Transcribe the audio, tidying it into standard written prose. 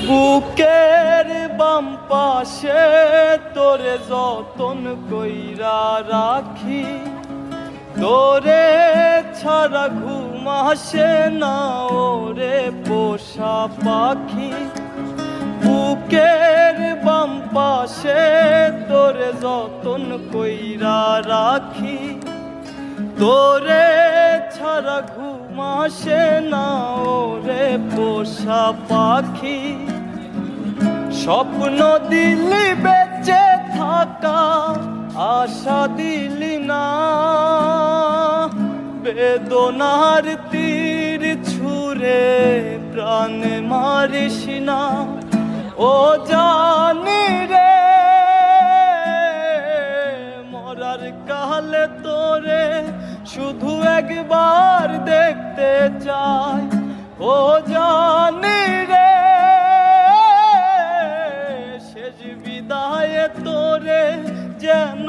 বুকের বাম পাশে তোরে যতন কইরা রাখি, তোরে ছাড়া ঘুম আসে না ওরে পোষা পাখি। বুকের বাম পাশে তোরে যতন কইরা রাখি, তোরে ছাড়া ঘুম আসে না ওরে পোষা পাখি। স্বপ্ন দিলি বেঁচে থাকা, আশা দিলি না, বেদনার তীর ছুঁড়ে প্রাণে মারিস না। ও জানি রে মরার কালে তোরে শুধু একবার দেখতে চাই। ও জানি রে শেষ বিদায়ে তোরে যেন